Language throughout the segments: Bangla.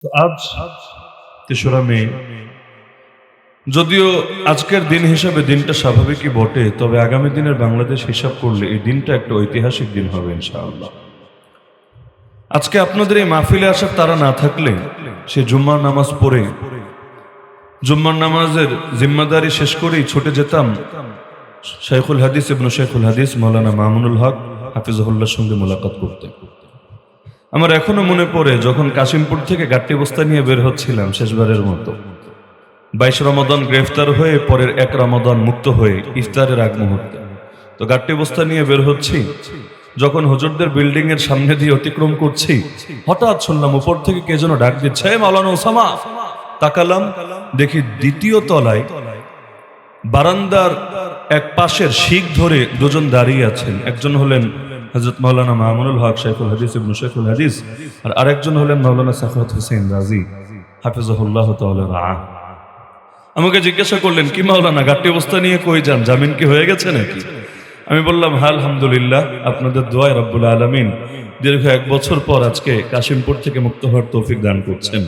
তো আজ ৩রা মে, যদিও আজকের দিন হিসাবে দিনটা স্বাভাবিকই বটে, তবে আগামী দিনের বাংলাদেশ হিসাব করলে এই দিনটা একটা ঐতিহাসিক দিন হবে ইনশাআল্লাহ। আজকে আপনাদের এই মাহফিলে আসার তারা না থাকলে সে জুম্মার নামাজ পড়ে জুম্মার নামাজের জিম্মাদারি শেষ করেই ছুটে যেতাম শাইখুল হাদিস ইবনে শাইখুল হাদিস মাওলানা মামুনুল হক হাফিজাহুল্লাহর সঙ্গে মোলাকাত করতে। আমার এখনো মনে পড়ে যখন কাশিমপুর থেকে গাট্টি বস্তা নিয়ে বের হচ্ছিলাম শেষবারের মতো, 22 রমাদান গ্রেফতার হয়ে পরের 1 রমাদান মুক্ত হয়ে ইফতারের আগ মুহূর্তে। তো গাট্টি বস্তা নিয়ে বের হচ্ছি, যখন হুজুরদের বিল্ডিং এর সামনে দিয়ে অতিক্রম করছি, হঠাৎ শুনলাম উপর থেকে কে যেন ডাক দিচ্ছে, মাওলানা ওসামা। তাকালাম, দেখি দ্বিতীয় তলায় বারান্দার এক পাশের শিক ধরে দুজন দাঁড়িয়ে আছেন। একজন হলেন হযরত মাওলানা মামুনুল হক শাইখুল হাদিস ইবনে শাইখুল হাদিস, আর আরেকজন হলেন মাওলানা সাখাওয়াত হোসেন রাজি হাফিজাহুল্লাহ তাআলা রাআহ। আমাকে জিজ্ঞাসা করলেন, কি মাওলানা, গাট্টি অবস্থা নিয়ে কই যান, জামিন কি হয়ে গেছে নাকি? আমি বললাম, হ্যাঁ আলহামদুলিল্লাহ, আপনাদের দোয়ায় রব্বুল আলামিন দীর্ঘ 1 বছর পর আজকে কাশিমপুর থেকে মুক্ত হওয়ার তৌফিক দান করছেন।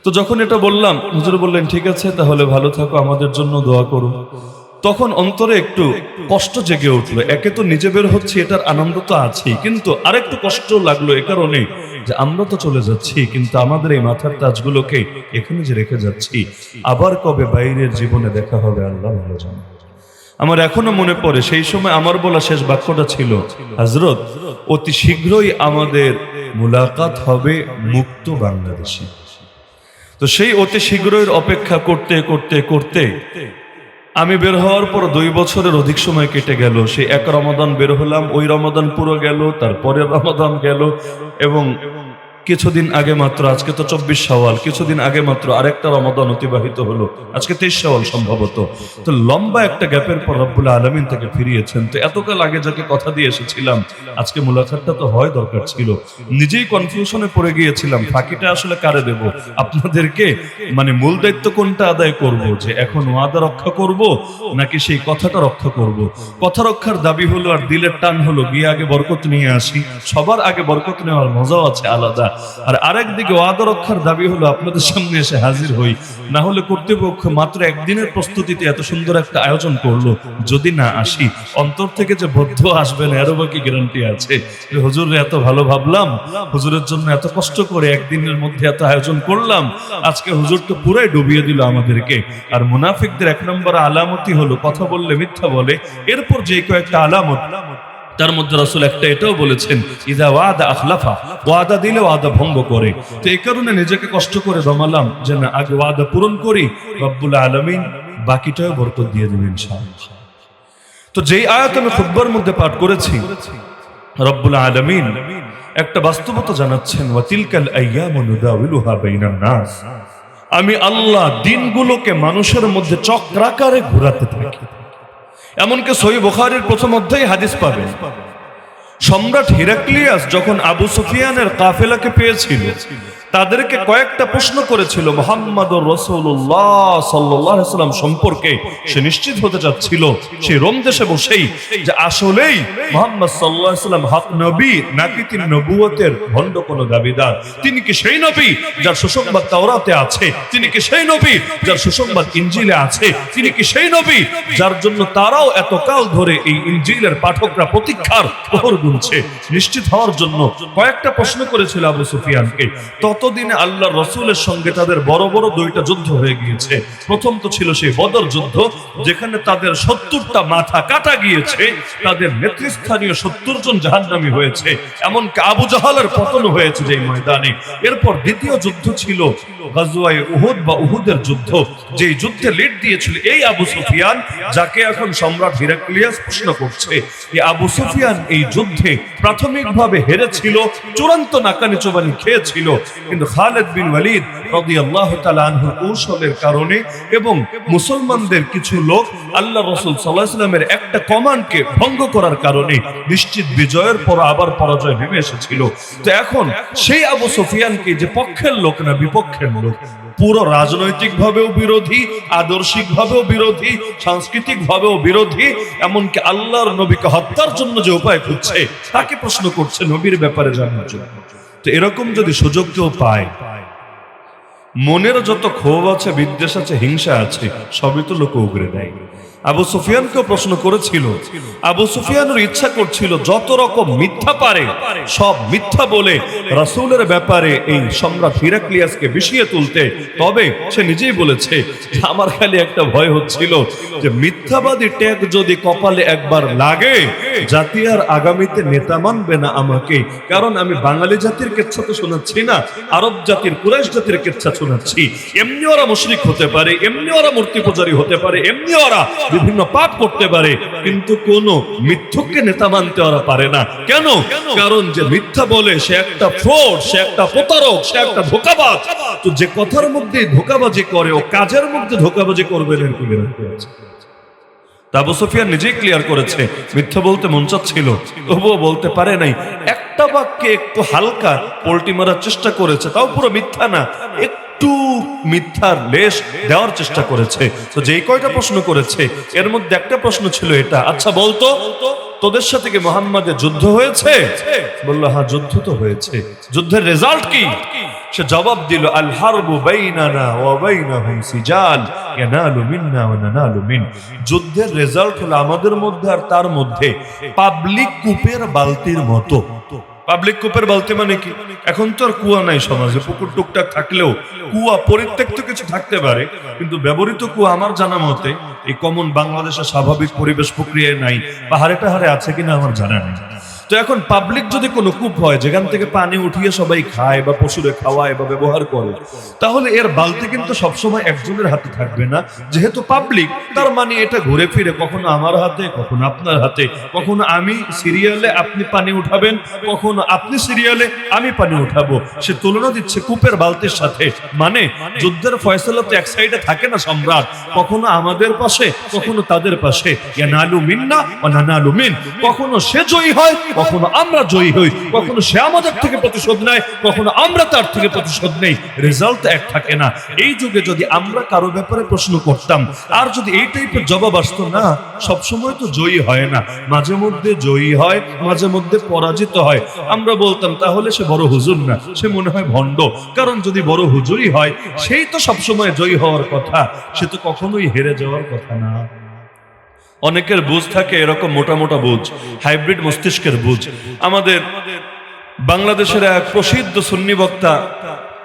তো যখন এটা বললাম, হুজুর বললেন, ঠিক আছে তাহলে ভালো থাকো, আমাদের জন্য দোয়া করো। তখন অন্তরে একটু কষ্ট জেগে উঠলো। একে তো নিজে বের হচ্ছে, এটার আনন্দ তো আছেই, কিন্তু আরেকটু কষ্ট লাগলো এ কারণে যে আমরা তো চলে যাচ্ছি, কিন্তু আমাদের এই মাথার তাজগুলোকে এখানে যে রেখে যাচ্ছি, আবার কবে বাইরের জীবনে দেখা হবে আল্লাহ ভালো জানে। আমার এখনো মনে পড়ে সেই সময় আমার বলা শেষ বাক্যটা ছিল, হযরত অতি শীঘ্রই আমাদের মুলাকাত হবে মুক্ত বাংলাদেশে। তো সেই অতি শীঘ্রই অপেক্ষা করতে করতে করতে আমি বের হওয়ার পর 2 বছরের অধিক সময় কেটে গেল। সেই 1 রমাদান বের হলাম, ওই রমাদান পুরো গেল, তারপরের রমাদান গেল, এবং কিছুদিন আগে মাত্র, আজকে তো 24 শাওয়াল, কিছুদিন আগে মাত্র আরেকটা রমাদান অতিবাহিত হলো, আজকে 23 শাওয়াল সম্ভবত। তো লম্বা একটা গ্যাপের পর রব্বুল আলামিন তাকে ফিরিয়েছেন। তো এতকাল আগে যাকে কথা দিয়ে এসেছিলাম, আজকে মুলাকাতটা তো হয় দরকার ছিল। নিজেই কনফিউশনে পড়ে গিয়েছিলাম, ফাঁকিটা আসলে কারে দেব, আপনাদেরকে, মানে মূল দায়িত্ব কোনটা আদায় করব, যে এখন ওয়াদা রক্ষা করব নাকি সেই কথাটা রক্ষা করব। কথা রক্ষার দাবি হলো আর দিলের টান হলো গিয়ে আগে বরকত নিয়ে আসি, সবার আগে বরকত নেওয়ার মজাও আছে আলাদা। আর আরেকদিকে ওয়াদা রক্ষার দাবি হলো আপনাদের সামনে এসে হাজির হই। না হলে কর্তৃপক্ষ মাত্র একদিনের প্রস্তুতিতে এত সুন্দর একটা আয়োজন করলো, যদি না আসি অন্তর থেকে যে বদ্ধ আসবে না এরও বাকি গ্যারান্টি আছে? হুজুর এত ভালো ভাবলাম, হুজুরের জন্য এত কষ্ট করে একদিনের মধ্যে এত আয়োজন করলাম, আজকে হুজুর তো পুরাই ডুবিয়ে দিল আমাদেরকে। আর মুনাফিকদের 1 নম্বর আলামতই হলো কথা বললে মিথ্যা বলে। এরপর যে কয়েকটা আলামত, তার মধ্যে রাসূল একটা এটাও বলেছেন, ইযা ওয়াদা আখলাফা, ওয়াদা দিলে ওয়াদা ভঙ্গ করে। তো এই কারণে নিজেকে কষ্ট করে দমালাম যে না, আগে ওয়াদা পূরণ করি, রব্বুল আলামিন বাকিটাও বরকত দিয়ে দেবেন ইনশাআল্লাহ। তো যেই আয়াত আমি খুতবার মধ্যে পাঠ করেছি, রব্বুল আলামিন একটা বাস্তবতা জানাচ্ছেন, ওয়া তিলকাল আইয়ামু নুদাউলুহা বাইনান নাস, আমি আল্লাহ দিনগুলোকে মানুষের মধ্যে চক্রাকারে ঘোরাতে থাকি। এমনকি সহিহ বুখারীর প্রথম অধ্যায়ে হাদিস পাবেন, সম্রাট হিরাক্লিয়াস যখন আবু সুফিয়ানের কাফেলাকে পেয়েছিল, তাদেরকে কয়েকটা প্রশ্ন করেছিল মুহাম্মদুর রাসূলুল্লাহ সাল্লাল্লাহু আলাইহি ওয়াসাল্লাম সম্পর্কে। সে নিশ্চিত হতে চাচ্ছিল সেই রোম দেশে বসেই যে আসলেই মুহাম্মদ সাল্লাল্লাহু আলাইহি ওয়াসাল্লাম হক নবী নাকি তিনি নবুয়তের ভণ্ড কোন দাবিদার। তিনি কি সেই নবী যার সুসংবাদ তাওরাতে আছে? তিনি কি সেই নবী যার সুসংবাদ ইনজিলে আছে? তিনি কি সেই নবী যার জন্য তারাও এতকাল ধরে এই ইনজিলের পাঠকরা প্রতীক্ষার প্রহর গুনছে? নিশ্চিত হওয়ার জন্য কয়েকটা প্রশ্ন করেছিল আবু সুফিয়ানকে। ততদিনে আল্লাহর রাসূলের সঙ্গে তাদের বড় বড় 2টা যুদ্ধ হয়ে গিয়েছে। প্রথম তো ছিল সেই বদর যুদ্ধ, যেখানে তাদের 70টা মাথা কাটা গিয়েছে, তাদের নেতৃস্থানীয় 70 জন জাহান্নামী হয়েছে, এমনকি আবু জাহালের পতন হয়েছে যেই ময়দানে। এরপর দ্বিতীয় যুদ্ধ ছিল গাজওয়ায়ে উহুদ বা উহুদের যুদ্ধ, যেই যুদ্ধে লিড দিয়েছিল এই আবু সুফিয়ান, যাকে এখন সম্রাট হিরাক্লিয়াস প্রশ্ন করছে। এই আবু সুফিয়ান এই যুদ্ধে প্রাথমিকভাবে হেরেছিল, চূড়ান্ত নাকানি চোবানি খেয়েছিল, কিন্তু খালিদ বিন ওয়ালিদ রাদিয়াল্লাহু তাআলা আনহুর কৌশলের কারণে এবং মুসলমানদের কিছু লোক আল্লাহর রাসূল সাল্লাল্লাহু আলাইহি ওয়াসাল্লামের একটা কমান্ডকে ভঙ্গ করার কারণে নিশ্চিত বিজয়ের পর আবার পরাজয় নেমে এসেছিল। তো এখন সেই আবু সুফিয়ানকে, যে পক্ষের লোক না বিপক্ষের লোক, পুরো রাজনৈতিক ভাবেও বিরোধী, আদর্শিক ভাবেও বিরোধী, সাংস্কৃতিক ভাবেও বিরোধী, এমনকি আল্লাহর নবীকে হত্যার জন্য যে উপায় খুঁজছে, তাকে প্রশ্ন করছে নবীর ব্যাপারে জানার জন্য। তো এরকম যদি সুযোগ কেউ পায়, মনের যত ক্ষোভ আছে, বিদ্বেষ আছে, হিংসা আছে, সবই তো লোক উগরে দেয়। আবু সুফিয়ানকেও প্রশ্ন করেছিল, আবু সুফিয়ানের ইচ্ছা করছিল যত রকম মিথ্যা পারে সব মিথ্যা বলে রাসূলের ব্যাপারে এই সম্রাট হিরাক্লিয়াসকে বিষিয়ে তুলতে। তবে সে নিজেই বলেছে, আমার খালি একটা ভয় হচ্ছিল যে মিথ্যাবাদী ট্যাগ যদি কপালে একবার লাগে, জাতি আর আগামীতে নেতা মানবে না আমাকে। কারণ আমি বাঙালি জাতির কেচ্ছা তো শোনাচ্ছি না, আরব জাতির, কুরাইশ জাতির কেচ্ছা শোনাচ্ছি। এমনি ওরা মুশরিক হতে পারে, এমনি ওরা মূর্তি পূজারী হতে পারে, এমনি ওরা বিভিন্ন পাপ করতে পারে, কিন্তু কোন মিথ্যুককে নেতা মানতে ওরা পারে না। কেন? কারণ যে মিথ্যা বলে সে একটা ফ্রড, সে একটা প্রতারক, সে একটা ধোঁকাবাজ। তো যে কথার মধ্যে ধোঁকাবাজি করে ও কাজের মধ্যে ধোঁকাবাজি করবে না। আবু সুফিয়ান নিজেই ক্লিয়ার করেছে, মিথ্যা বলতে মন চাচ্ছিল, তবুও বলতে পারে নাই। একটা বাক্যে একটু হালকা পল্টি মারার চেষ্টা করেছে, তাও পুরো মিথ্যা না, একটু মিথ্যার লেশ দেওয়ার চেষ্টা করেছে। তো যেই কয়টা প্রশ্ন করেছে এর মধ্যে একটা প্রশ্ন ছিল এটা, আচ্ছা বলতো তোদের সাথে কি মুহাম্মাদের যুদ্ধ হয়েছে? বলল, হ্যাঁ যুদ্ধ তো হয়েছে। যুদ্ধের রেজাল্ট কি? সে জবাব দিল, আল হারবু বাইনানা ওয়া বাইনাহুম সিজাল ইয়ানালু মিন্না ওয়া নানালু মিন। যুদ্ধের রেজাল্ট হলো আমাদের মধ্যে আর তার মধ্যে পাবলিক কূপের বালতির মতো। পাবলিক কূপের বালতি মানে কি? এখন তো আর কুয়া নাই সমাজে, পুকুর টুকটাক থাকলেও কুয়া পরিত্যক্ত কিছু থাকতে পারে, কিন্তু ব্যবহৃত কুয়া আমার জানা মতে এই কমন বাংলাদেশের স্বাভাবিক পরিবেশ প্রক্রিয়ায় নাই। পাহাড়ে টাহাড়ে আছে কিনা আমার জানা নেই। তো এখন পাবলিক যদি কোনো কূপ হয় যেখান থেকে পানি উঠিয়ে সবাই খায় বা পশুরে খাওয়ায় বা ব্যবহার করে, তাহলে এর বালতি কিন্তু সবসময় একজনের হাতে থাকবে না। যেহেতু পাবলিক, তার মানে এটা ঘুরে ফিরে কখনো আমার হাতে, কখনো আপনার হাতে, কখনো আমি সিরিয়ালে আপনি পানি উঠাবেন, কখনো আপনি সিরিয়ালে আমি পানি উঠাবো। সে তুলনা দিচ্ছে কূপের বালতির সাথে। মানে যুদ্ধের ফয়সালা তো এক সাইডে থাকে না সম্রাট, কখনো আমাদের পাশে, কখনো তাদের পাশে। ইয়ানালু মিন্না ওয়া নানালু মিন। কখনো সে জয়ী হয়, কখনো আমরা জয়ী হই, কখনো সে আমাদের থেকে প্রতিশোধ নেয়, কখনো আমরা তার থেকে প্রতিশোধ নেই। রেজাল্ট এক থাকে না। এই যুগে যদি আমরা কারো ব্যাপারে প্রশ্ন করতাম আর যদি এই টাইপের জবাব আসতো না, সবসময় তো জয়ী হয় না, মাঝে মধ্যে জয়ী হয়, মাঝে মধ্যে পরাজিত হয়, আমরা বলতাম তাহলে সে বড় হুজুর না, সে মনে হয় ভণ্ড। কারণ যদি বড় হুজুরই হয়, সেই তো সবসময় জয়ী হওয়ার কথা, সে তো কখনোই হেরে যাওয়ার কথা না। অনেকের বুঝ থাকে এরকম মোটা মোটা বুঝ, হাইব্রিড মস্তিষ্কের বুঝ। আমাদের বাংলাদেশের এক প্রসিদ্ধ সুন্নি বক্তা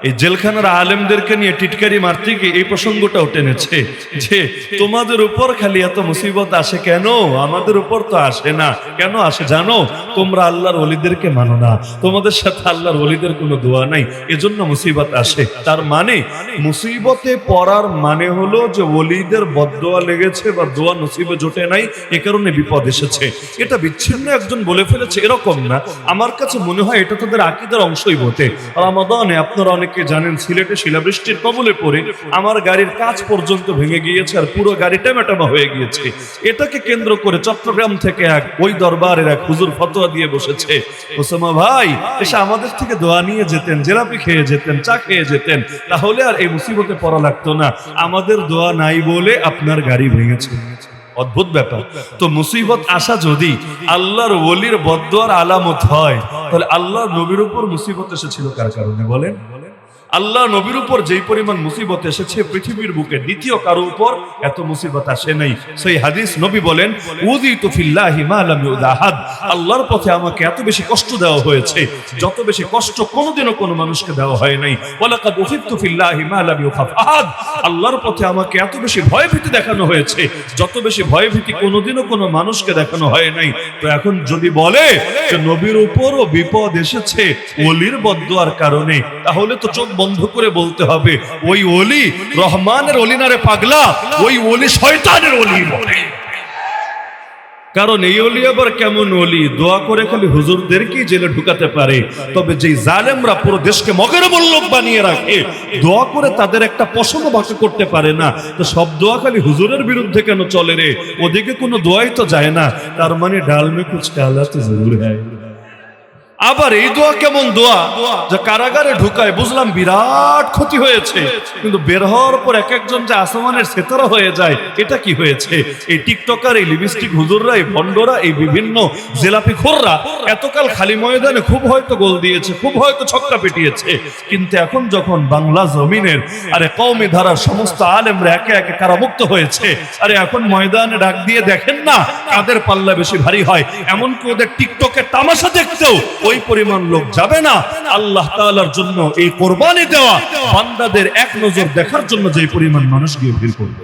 এই জেলখানার আলেমদেরকে নিয়ে টিটকারি মারতে গিয়ে এই প্রসঙ্গটাও টেনেছে যে তোমাদের উপর খালি এত মুসিবত আসে কেন, আমাদের উপর তো আসে না। কেন আসে জানো? তোমরা আল্লাহর ওলিদেরকে মানো না, তোমাদের সাথে আল্লাহর ওলিদের কোনো দোয়া নাই, এজন্য মুসিবত আসে। তার মানে মুসিবতে পড়ার মানে হলো যে ওলিদের বদদোয়া লেগেছে বা দোয়া নসিবে জোটে নাই, এ কারণে বিপদ এসেছে। এটা বিচ্ছিন্ন একজন বলে ফেলেছে এরকম না, আমার কাছে মনে হয় এটা তাদের আকীদার অংশই বটে। রমাদানে আপনারা অনেকে জানেন সিলেটে শিলাবৃষ্টির কবলে পড়ে আমার গাড়ির কাঁচ পর্যন্ত ভেঙে গিয়েছে আর পুরো গাড়ি টেমাটামা হয়ে গিয়েছে। এটাকে কেন্দ্র করে চট্টগ্রাম থেকে এক ওই দরবারের এক হুজুর ফতোয়া দিয়ে বসেছে, ওসামা ভাই এসে আমাদের থেকে দোয়া নিয়ে যেতেন, জেলাপি খেয়ে যেতেন, চা খেয়ে যেতেন, তাহলে আর এই মুসিবতে পড়া লাগতো না। আমাদের দোয়া নাই বলে আপনার গাড়ি ভেঙেছে। অদ্ভুত ব্যাপার। তো মুসিবত আসা যদি আল্লাহর ওলির বদদোয়ার আলামত হয়, তাহলে আল্লাহর নবীর উপর মুসিবত এসেছিল কার কারণে বলেন? আল্লাহ নবীর উপর যেই পরিমাণ মুসিবত এসেছে পৃথিবীর বুকে দ্বিতীয় কারো উপর এত মুসিবত আসে নাই। সেই হাদিস নবী বলেন, উযিতু ফিল্লাহি মা লাম ইউযা আহাদ। আল্লাহর পথে আমাকে এত বেশি কষ্ট দেওয়া হয়েছে যত বেশি কষ্ট কোনোদিনও কোনো মানুষকে দেওয়া হয় নাই। ওয়ালাকাদ উযিতু ফিল্লাহি মা লাম ইউখাফ আহাদ। আল্লাহর পথে আমাকে এত বেশি ভয়ভীতি দেখানো হয়েছে যত বেশি ভয়ভীতি কোনোদিনও কোনো মানুষকে দেখানো হয় নাই। তো এখন যদি বলে যে নবীর উপরও বিপদ এসেছে ওলির বদদোয়ার কারণে, তাহলে তো চোখ বন্ধ করে বলতে হবে ওই ওলি রহমানের ওলি না রে পাগলা, ওই ওলি শয়তানের ওলি বলে। কারণ এই ওলি আবার কেমন ওলি, দোয়া করে খালি হুজুরদেরকেই জেলে ঢুকাতে পারে। তবে যেই জালেমরা পুরো দেশকে মগের মল্লক বানিয়ে রাখে, দোয়া করে তাদের একটা পশম বাকি করতে পারে না, তো সব দোয়া খালি হুজুরের বিরুদ্ধে কেন চলে রে? ওদিকে কোনো দোয়াই তো যায় না। তার মানে ডাল মে কুছ কালা তো জরুর হ্যায়। আবার এই দোয়া কেমন দোয়া, যে কারাগারে ঢুকায় বুঝলাম বিরাট ক্ষতি হয়েছে, কিন্তু বের হওয়ার পর এক একজন যে আসমানের সেতারা হয়ে যায়, এটা কি হয়েছে? এই টিকটকার, এই লিপস্টিক হুজুররা, এই ভণ্ডরা, এই বিভিন্ন জেলাপি খোররা এতকাল খালি ময়দানে খুব হয়তো গোল দিয়েছে, খুব হয়তো ছক্কা পিটিয়েছে, কিন্তু এখন যখন বাংলা জমিনের আরে কওমি ধারার সমস্ত আলেমরা একে একে কারামুক্ত হয়েছে, আরে এখন ময়দানে ডাক দিয়ে দেখেন না কাদের পাল্লা বেশি ভারী হয়। এমনকি ওদের টিকটকের তামাশা দেখতেও ওই পরিমাণ লোক যাবে না আল্লাহ তাআলার জন্য এই কোরবানি দেওয়া বান্দাদের এক নজর দেখার জন্য যে পরিমাণ মানুষ গিয়ে ভিড় করবে।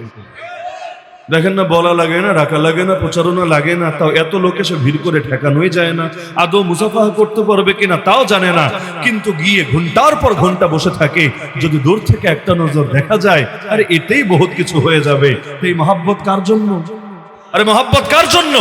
দেখেন না, বলা লাগে না, ডাকা লাগে না, প্রচারণা লাগে না, তাও এত লোক এসে ভিড় করে ঠেকানোই যায় না। আদৌ মুসাফাহা করতে পারবে কিনা তাও জানে না, কিন্তু গিয়ে ঘন্টার পর ঘন্টা বসে থাকে। যদি দূর থেকে একটা নজর দেখা যায়, আরে এতেই বহুত কিছু হয়ে যাবে। এই মহাব্বত কার জন্য? আরে মহাব্বত কার জন্য?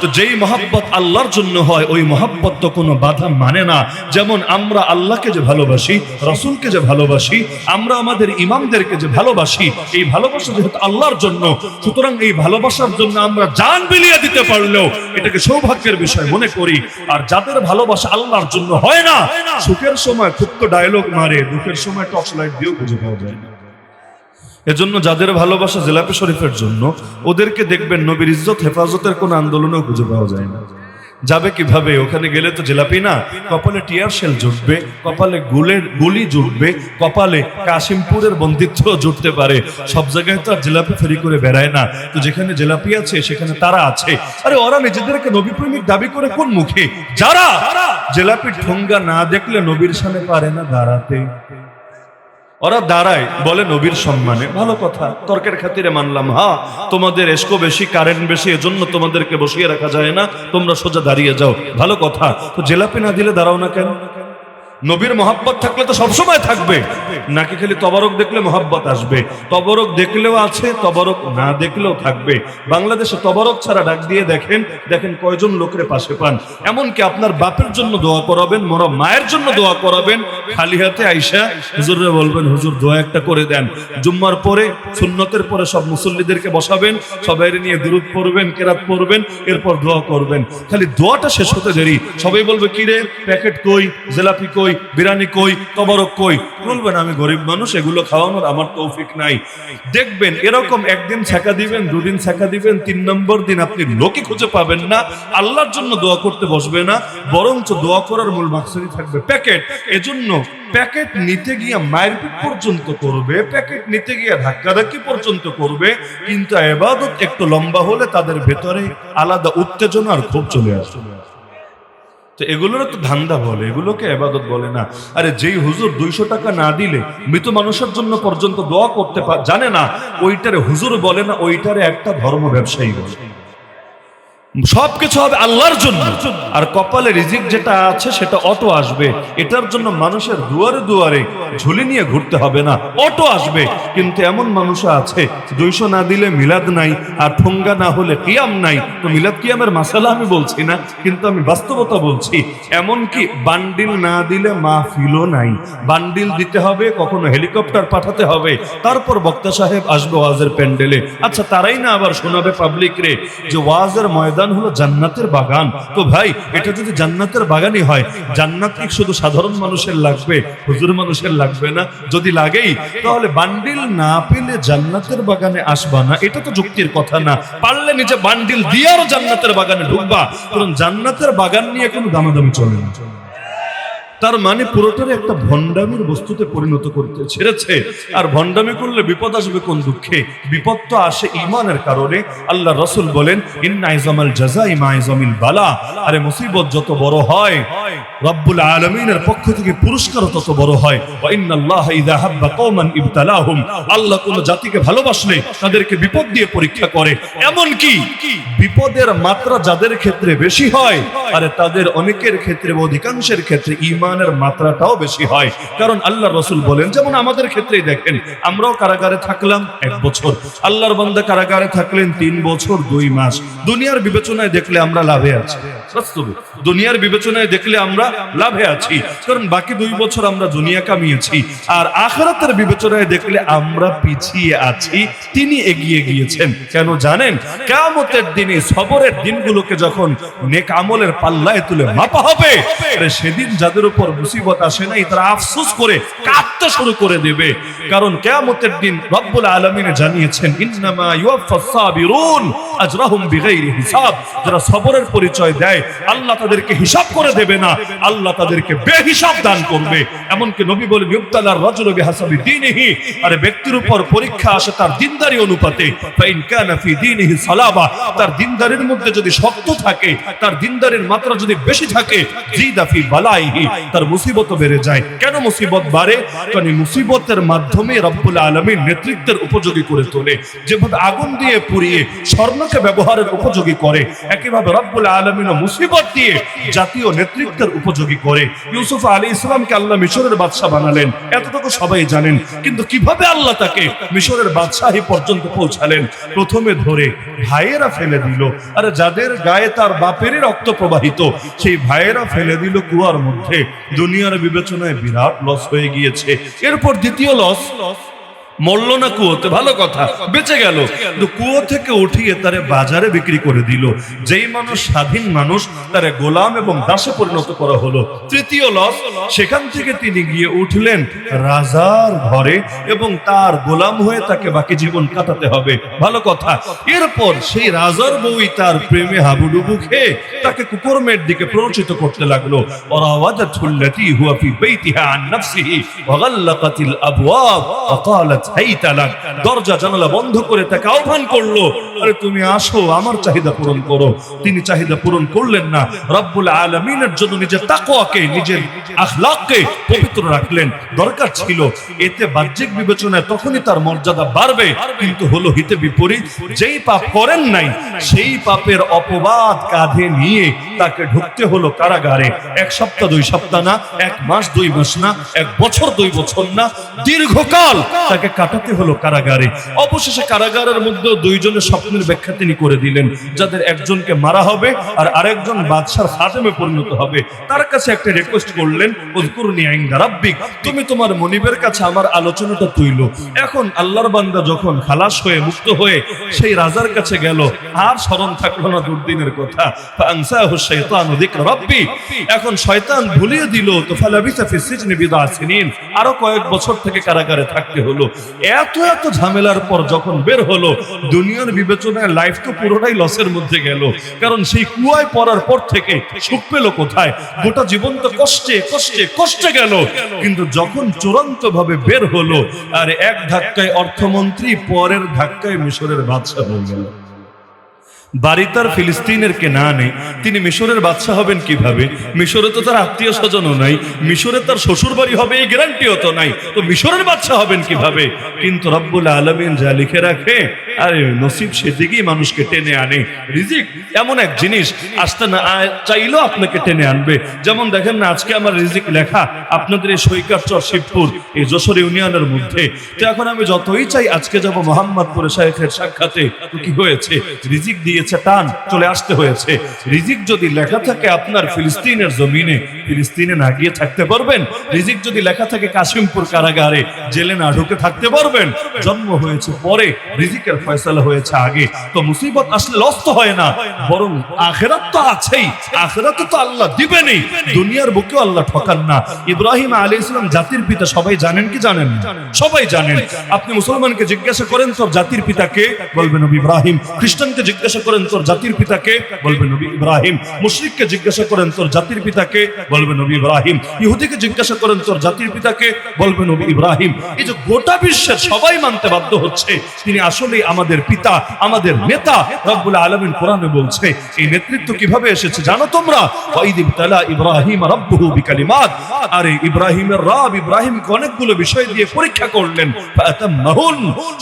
তো যেই মহাব্বত আল্লাহর জন্য হয়, ওই মহাব্বত তো কোনো বাধা মানে না। যেমন আমরা আল্লাহকে যে ভালোবাসি, রাসূলকে যে ভালোবাসি, আমরা আমাদের ইমামদেরকে যে ভালোবাসি, এই ভালোবাসা যেহেতু আল্লাহর জন্য, সুতরাং এই ভালোবাসার জন্য আমরা জান বিলিয়ে দিতে পারলেও এটাকে সৌভাগ্যের বিষয় মনে করি। আর যাদের ভালোবাসা আল্লাহর জন্য হয় না, সুখের সময় খুব তো ডায়লগ মারে, দুঃখের সময় টর্চ লাইট দিয়েও খুঁজে পাওয়া যায় না। এজন্য যাদের ভালোবাসা জিলাপি শরীফের জন্য, ওদেরকে দেখবেন নবীর ইজ্জত হেফাজতের কোন আন্দোলনেও খুঁজে পাওয়া যায় না। যাবে কিভাবে? ওখানে গেলে তো জিলাপি না, কপালে টিয়ার শেল জুটবে, কপালে গুলি জুটবে, কপালে কাশিমপুরের বন্দিত্ব জুটতে পারে। সব জায়গায় তো আর জিলাপি ফেরি করে বেড়ায় না। তো যেখানে জিলাপি আছে সেখানে তারা আছে। আরে ওরা নিজেদেরকে নবী প্রেমিক দাবি করে কোন মুখে? যারা জিলাপির ঠোঙ্গা না দেখলে নবীর সামনে পারে না দাঁড়াতে, ওরা দাঁড়ায় বলে নবীর সম্মানে। ভালো কথা, তর্কের খাতিরে মানলাম, হ্যাঁ তোমাদের এসকো বেশি, কারেন্ট বেশি, এজন্য তোমাদেরকে বসিয়ে রাখা যায় না, তোমরা সোজা দাঁড়িয়ে যাও। ভালো কথা, তো জিলাপি না দিলে দাঁড়াও না কেন? নবীর মহাব্বত থাকলে তো সবসময় থাকবে, নাকি খালি তবারক দেখলে মহাব্বত আসবে? তবারক দেখলেও আছে, তবারক না দেখলেও থাকবে। বাংলাদেশে তবারক ছাড়া ডাক দিয়ে দেখেন, দেখেন কয়জন লোকের পাশে পান। এমনকি আপনার বাপের জন্য দোয়া করাবেন, মরা মায়ের জন্য দোয়া করাবেন, খালি হাতে আইসা হুজুরে বলবেন হুজুর দোয়া একটা করে দেন। জুম্মার পরে, সুন্নতের পরে সব মুসল্লিদেরকে বসাবেন, সবাই নিয়ে দুরূদ পড়বেন, কেরাত পড়বেন, এরপর দোয়া করবেন। খালি দোয়াটা শেষ হতে দেরি, সবাই বলবে কি রে, প্যাকেট কই, জিলাপি কই, বিরিয়ানি কই, তবারক কই? বলবেন আমি গরিব মানুষ, এগুলো খাওয়ানোর আমার তৌফিক নাই। দেখবেন এরকম একদিন ছ্যাঁকা দিবেন, দুদিন ছ্যাঁকা দিবেন, 3 নম্বর দিন আপনি লোকে খুঁজে পাবেন না, আল্লাহর জন্য দোয়া করতে বসবে না, বরঞ্চ দোয়া করার মূল মাকসাদই থাকবে প্যাকেট। এজন্য প্যাকেট নিতে গিয়ে মারপিট পর্যন্ত করবে, প্যাকেট নিতে গিয়ে ধাক্কাধাক্কি পর্যন্ত করবে, কিন্তু ইবাদত একটু লম্বা হলে তাদের ভেতরে আলাদা উত্তেজনা আর ক্ষোভ চলে আসবে। তো এগুলোর তো ধান্দা বলে, এগুলোকে ইবাদত বলে না। আরে যেই হুজুর 200 টাকা না দিলে মৃত মানুষের জন্য পর্যন্ত দোয়া করতে জানে না, ওইটারে হুজুর বলে না, ওইটারে একটা ধর্ম ব্যবসায়ী বলে। সবকিছু হবে আল্লাহর জন্য, আর কপালে রিজিক যেটা আছে সেটা অটো আসবে। এটার জন্য মানুষের দুয়ারে দুয়ারে ঝুলি নিয়ে ঘুরতে হবে না, অটো আসবে। কিন্তু এমন মানুষ আছে 200 না দিলে মিলাদ নাই, আর ঠোঙ্গা না হলে কিয়াম নাই। তো মিলাদ কিয়ামের মাসালা আমি বলছি না, কিন্তু আমি বাস্তবতা বলছি। এমনকি বান্ডিল না দিলে মাহফিলও নাই, বান্ডিল দিতে হবে, কখনো হেলিকপ্টার পাঠাতে হবে, তারপর বক্তা সাহেব আসবে ওয়াজের প্যান্ডেলে। আচ্ছা, তারাই না আবার শোনাবে পাবলিক রে যে ওয়াজের ময়দান হলো জান্নাতের বাগান। তো ভাই, এটা যদি জান্নাতের বাগানই হয়, জান্নাত কি শুধু সাধারণ মানুষের লাগবে, হুজুর মানুষের লাগবে না? যদি লাগেই, তাহলে বান্ডিল না পেলে জান্নাতের বাগানে আসবা না, এটা তো যুক্তির কথা না। পারলে নিজে বান্ডিল দিয়ে আরো জান্নাতের বাগানে ঢুকবা, কারণ জান্নাতের বাগান নিয়ে কোনো দামাদামি চলে না। তার মানে পুরোটারে একটা ভণ্ডামির বস্তুতে পরিণত করতে ছেড়েছে। আর ভণ্ডামি করলে বিপদ আসবে কোন দুঃখে? বিপদ তো আসে ঈমানের কারণে। আল্লাহ রাসূল বলেন, ইন্না ইজামাল জাযাই মা ইজামিল বালা। আরে মুসিবত যত বড় হয়, রব্বুল আলামিনের পক্ষ থেকে পুরস্কার তত বড় হয়। ওয়া ইন্নাল্লাহা ইযা হাব্বা কওমান ইবতালাহুম। আল্লাহ কোন জাতিকে ভালোবাসলে তাদেরকে বিপদ দিয়ে পরীক্ষা করে। এমন কি বিপদের মাত্রা যাদের ক্ষেত্রে বেশি হয়, আরে তাদের অনেকের ক্ষেত্রে, অধিকাংশের ক্ষেত্রে ঈমানের মাত্রাটাও বেশি হয়। কারণ আল্লাহ রাসূল বলেন, যেমন আমাদের ক্ষেত্রেই দেখেন, আমরাও কারাগারে থাকলাম 1 বছর, আল্লাহর বান্দা কারাগারে থাকলেন 3 বছর 2 মাস। দুনিয়ার বিবেচনায় দেখলে আমরা লাভে আছি, বাস্তবে দুনিয়ার বিবেচনায় দেখলে আমরা লাভে আছি, কারণ বাকি 2 বছর আমরা দুনিয়া কামিয়েছি। আর আখিরাতের বিবেচনায় দেখলে আমরা পিছিয়ে আছি, তিনি এগিয়ে গিয়েছেন। কেন জানেন? কিয়ামতের দিনে সবরের দিনগুলোকে যখন নেক আমলের পাল্লায় তুলে মাপা হবে, সেদিন যাদের উপর মুসিবত আসে নাই তারা আফসোস করে কাঁদতে শুরু করে দেবে। কারণ কিয়ামতের দিন রব্বুল আলামিন জানিয়েছেন, ইন্নামা ইউওয়াফাস সাবিরুন আজরাহুম বিগাইরি হিসাব। যারা সবরের পরিচয় দেয় আল্লাহ তাদেরকে হিসাব করে দেবে না, আল্লাহ তাদেরকে বেহিসাব দান করবে। এমনকি নবী বলেন, ইউবতালার রাজুলু বিহাসাবি দীনিহি, আর ব্যক্তির উপর পরীক্ষা আসে তার দিনদারি অনুপাতে। ফাইন কানা ফি দীনিহি সালাবা, তার দিনদারির মধ্যে যদি শক্ত থাকে, তার দিনদারির মাত্রা যদি বেশি থাকে, জিদা ফি বালাইহি, তার মুসিবত বেড়ে যায়। কেন মুসিবত বাড়ে? কারণ এই মুসিবতের মাধ্যমে রব্বুল আলামিন নেতৃত্বের উপযোগী করে তোলে। যেভাবে আগুন দিয়ে পুড়িয়ে স্বর্ণকে ব্যবহারের উপযোগী করে, একইভাবে রব্বুল আলামিন মুসিবত দিয়ে জাতীয় নেতৃত্বের উপযোগী করে। ইউসুফ আলাইহিস সালামকে আল্লাহ মিশরের বাদশা বানালেন, এতটুকু সবাই জানেন। কিন্তু কিভাবে আল্লাহ তাকে মিশরের বাদশাহী পর্যন্ত পৌঁছালেন? প্রথমে ধরে ভাইয়েরা ফেলে দিল। আরে যাদের গায়ে তার বাপেরই রক্ত প্রবাহিত, সেই ভাইয়েরা ফেলে দিল কুয়ার মধ্যে। দুনিয়ার বিবেচনায় বিরাট লস হয়ে গিয়েছে। এরপর দ্বিতীয় লস, মরল না কুয়োতে, ভালো কথা, বেঁচে গেল। কিন্তু কুয়ো থেকে উঠিয়ে তারে বাজারে বিক্রি করে দিল। যেই মানুষ স্বাধীন মানুষ, তারে গোলাম এবং দাসে পরিণত করা হলো। তৃতীয় লস, সেখান থেকে তিনি গিয়ে উঠলেন রাজার ঘরে এবং তার গোলাম হয়ে তাকে বাকি জীবন কাটাতে হবে, ভালো কথা। এরপর সেই রাজার বউই তার প্রেমে হাবুডুবু খেয়ে তাকে কুকর্মের দিকে প্ররোচিত করতে লাগলো। ওয়ারাওয়াদাতুল্লাতী হুয়া ফি বাইতিহা আন নাফসিহি ওয়া গাল্লাকাতিল আবওয়াব ওয়া ক্বালাত হাইতালাক, দরজা জানালা বন্ধ করে তাকে আহ্বান করলো, আরে তুমি আসো, আমার চাহিদা পূরণ করো। তিনি চাহিদা পূরণ করলেন না। রব্বুল আলামিনের জন্য নিজের তাকওয়াকে, নিজের আখলাককে পবিত্র রাখলেন। দরকার ছিল, এতে বাহ্যিক বিবেচনায় তখনই তার মর্যাদা বাড়বে, কিন্তু হলো হিতে বিপরীত। যেই পাপ করেন নাই, সেই পাপের অপবাদ কাঁধে নিয়ে তাকে ঢুকতে হলো কারাগারে। 1 সপ্তাহ 2 সপ্তাহ না, 1 মাস 2 মাস না, 1 বছর 2 বছর না, দীর্ঘকাল তাকে কাটাতে হলো কারাগারে। অবশেষে কারাগারের মধ্যে 2 জনের স্বপ্নের ব্যাখ্যা তিনি করে দিলেন, যাদের একজনকে মারা হবে আর আরেকজন বাদশার খাদেমে পরিণত হবে। তার কাছে একটা রিকোয়েস্ট করলেন, উযকুরনি ইনদা রাব্বিক, তুমি তোমার মনিবের কাছে আমার আলোচনাটা তুইলো। এখন আল্লাহর বান্দা যখন খালাস হয়ে মুক্ত হয়ে সেই রাজার কাছে গেল, আর স্মরণ থাকলো না দুর্দিনের কথা। ফাআনসাহু শাইতানু যিকরা রাব্বি, এখন শয়তান ভুলিয়ে দিল। তো ফালাবিসা ফিস সিজনি বিদআ সিনিন, আরো কয়েক বছর থেকে কারাগারে থাকতে হলো। এত এত ঝামেলার পর যখন বের হলো, দুনিয়ার বিবেচনায় লাইফ তো পুরোটাই লসের মধ্যে গেল। কারণ সেই কুয়ায় পড়ার পর থেকে সুখ পেল কোথায়? গোটা জীবন তো কষ্টে কষ্টে কষ্টে গেল। কিন্তু যখন চূড়ান্ত ভাবে বের হলো, আর এক ধাক্কায় অর্থমন্ত্রী, পরের ধাক্কায় মিশরের বাদশা হয়ে গেল। বাড়ি তার ফিলিস্তিনের কেনানে, তিনি মিশরের বাদশা হবেন কিভাবে? মিশরে তো তার আত্মীয় স্বজনও নাই, মিশরে তার শ্বশুর বাড়ি হবে এই গ্যারান্টিও তো নাই, তো মিশরের বাদশা হবেন কিভাবে? কিন্তু রব্বুল আলামিন যা লিখে রাখে, আরে নসিব সেদিকেই মানুষকে টেনে আনে। রিজিক এমন এক জিনিস, আসতে না চাইলেও আপনাকে টেনে আনবে। যেমন দেখেন না, আজকে আমার রিজিক লেখা আপনাদের এই সৈকতচর শিবপুর এই যশোর ইউনিয়নের মধ্যে। তো এখন আমি যতই চাই আজকে যাব মোহাম্মদপুরে শাইখের সাক্ষাতে, তো কি হয়েছে? রিজিক দিয়েছে, টান চলে আসতে হয়েছে। রিজিক যদি লেখা থাকে আপনার ফিলিস্তিনের জমিনে, ফিলিস্তিনে না গিয়ে থাকতে পারবেন? রিজিক যদি লেখা থাকে কাশিমপুর কারাগারে, জেলে না ঢুকে থাকতে পারবেন? জন্ম হয়েছে পরে, রিজিকের ফয়সালা হয়েছে আগে। তো মুসিবত আসলে লস তো হয় না, বরং আখিরাত তো আছেই। আখিরাতে তো আল্লাহ দিবেনই, দুনিয়ার বুকেও আল্লাহ ঠকান না। ইব্রাহিম আলাইহিস সালাম জাতির পিতা, সবাই জানেন কি জানেন না? সবাই জানেন। আপনি মুসলমানকে জিজ্ঞাসা করেন তোর জাতির পিতা কে, বলবে নবী ইব্রাহিম। খ্রিস্টানকে জিজ্ঞাসা করেন তোর জাতির পিতা কে, বলবে নবী ইব্রাহিম। মুশরিককে জিজ্ঞাসা করেন তোর জাতির পিতা কে, বলবে নবী ইব্রাহিম। ইহুদিকে জিজ্ঞাসা করেন তোর জাতির পিতা কে, বলবে নবী ইব্রাহিম। এই যে গোটা বিশ্বের সবাই মানতে বাধ্য হচ্ছে তিনি আসলেই আমাদের পিতা, আমাদের নেতা। রব্বুল আলামিন কোরআনে বলছে, এই নেতৃত্ব কিভাবে এসেছে জানো তোমরা? ওয়াইদ ইবতালা ইব্রাহিম রাব্বুহু বিকালিমাত, আরে ইব্রাহিমের রব ইব্রাহিমকে অনেকগুলো বিষয় দিয়ে পরীক্ষা করলেন। ফাতাম্মাহুন,